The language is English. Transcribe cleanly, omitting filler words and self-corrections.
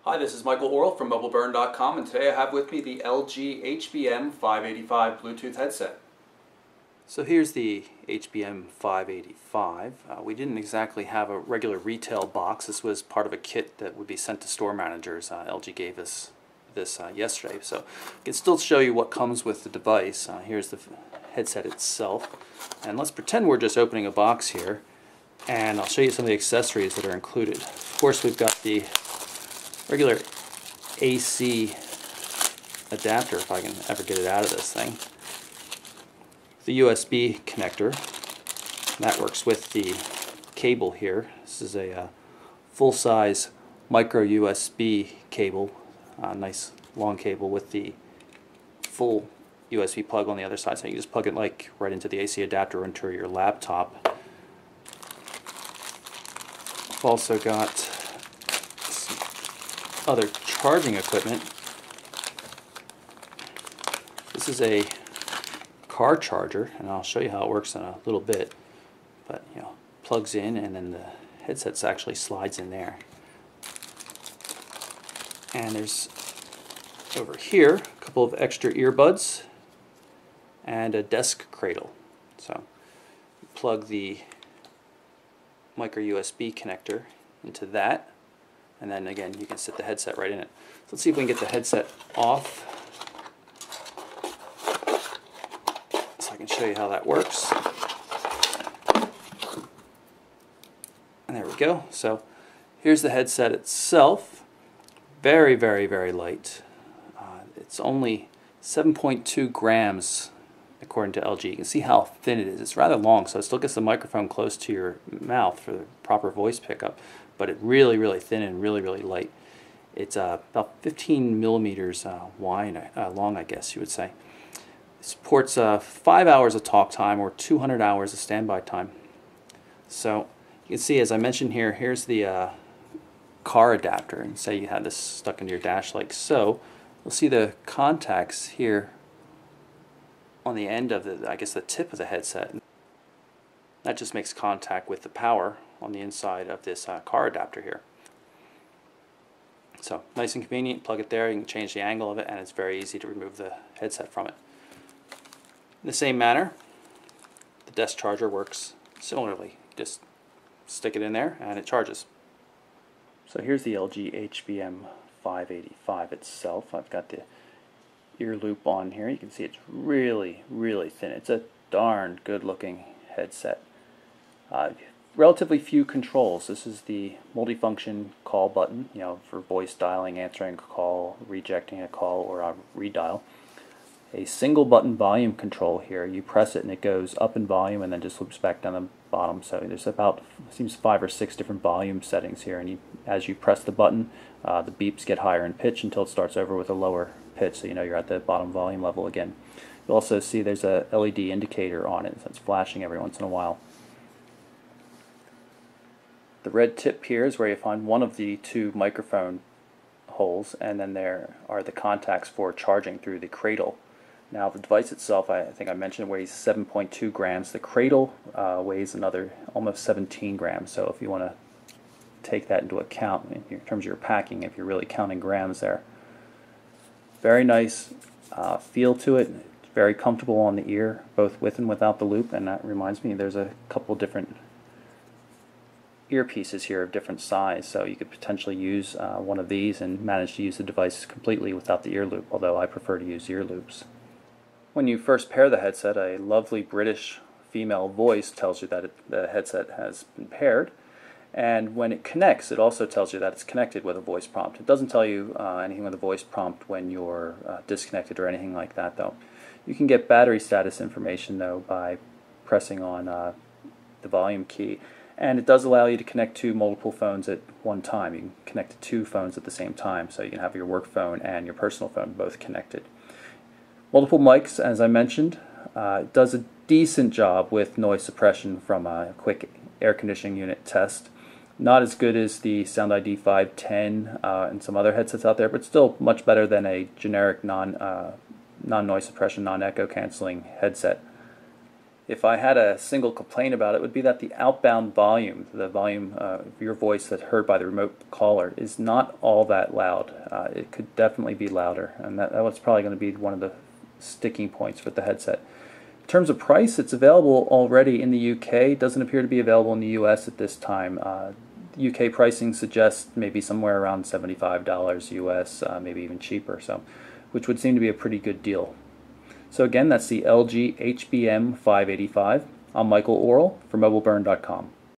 Hi, this is Michael Orl from MobileBurn.com, and today I have with me the LG HBM-585 Bluetooth headset. So here's the HBM-585. We didn't exactly have a regular retail box. This was part of a kit that would be sent to store managers. LG gave us this yesterday, so I can still show you what comes with the device. Here's the headset itself, and let's pretend we're just opening a box here, and I'll show you some of the accessories that are included. Of course, we've got the regular AC adapter, if I can ever get it out of this thing. The USB connector, that works with the cable here. This is a full-size micro USB cable, nice long cable with the full USB plug on the other side, so you can just plug it like right into the AC adapter or into your laptop. I've also got other charging equipment. This is a car charger, and I'll show you how it works in a little bit. But plugs in, and then the headset actually slides in there. And there's over here a couple of extra earbuds and a desk cradle. So you plug the micro USB connector into that, and then again you can sit the headset right in it. So let's see if we can get the headset off so I can show you how that works. And there we go. So here's the headset itself. Very, very, very light. It's only 7.2 grams according to LG. You can see how thin it is. It's rather long, so it still gets the microphone close to your mouth for the proper voice pickup, but it's really, really thin and really, really light. It's about 15 millimeters long, I guess you would say. It supports 5 hours of talk time or 200 hours of standby time. So you can see, as I mentioned here, here's the car adapter, and say you had this stuck into your dash like so. You'll see the contacts here on the end of the, I guess the tip of the headset. That just makes contact with the power on the inside of this car adapter here. So nice and convenient, plug it there, you can change the angle of it, and it's very easy to remove the headset from it. In the same manner, the desk charger works similarly. Just stick it in there and it charges. So here's the LG HBM-585 itself. I've got the ear loop on here. You can see it's really, really thin. It's a darn good looking headset. Relatively few controls. This is the multifunction call button, for voice dialing, answering a call, rejecting a call, or a redial. A single button volume control here. You press it and it goes up in volume and then just loops back down the bottom. So there's about, seems 5 or 6 different volume settings here, and as you press the button, the beeps get higher in pitch until it starts over with a lower pitch, so you're at the bottom volume level again. You'll also see there's a LED indicator on it, so it's flashing every once in a while. The red tip here is where you find one of the 2 microphone holes, and then there are the contacts for charging through the cradle. Now the device itself, I think I mentioned, weighs 7.2 grams. The cradle weighs another almost 17 grams, so if you want to take that into account in terms of your packing, if you're really counting grams there. Very nice feel to it. It's very comfortable on the ear, both with and without the loop, and that reminds me there's a couple different earpieces here of different size, so you could potentially use one of these and manage to use the device completely without the ear loop, although I prefer to use ear loops. When you first pair the headset, a lovely British female voice tells you that the headset has been paired, and when it connects, it also tells you that it's connected with a voice prompt. It doesn't tell you anything with a voice prompt when you're disconnected or anything like that, though. You can get battery status information, though, by pressing on the volume key, and it does allow you to connect to multiple phones at one time. You can connect to 2 phones at the same time, so you can have your work phone and your personal phone both connected. Multiple mics, as I mentioned. It does a decent job with noise suppression from a quick air conditioning unit test. Not as good as the Sound ID 510 and some other headsets out there, but still much better than a generic non-noise suppression, non-echo canceling headset. If I had a single complaint about it, it would be that the outbound volume, the volume of your voice that's heard by the remote caller, is not all that loud. It could definitely be louder, and that was probably going to be one of the sticking points with the headset. In terms of price, it's available already in the UK. It doesn't appear to be available in the US at this time. UK pricing suggests maybe somewhere around $75 US, maybe even cheaper, so which would seem to be a pretty good deal. So again, that's the LG HBM-585. I'm Michael Orrell for MobileBurn.com.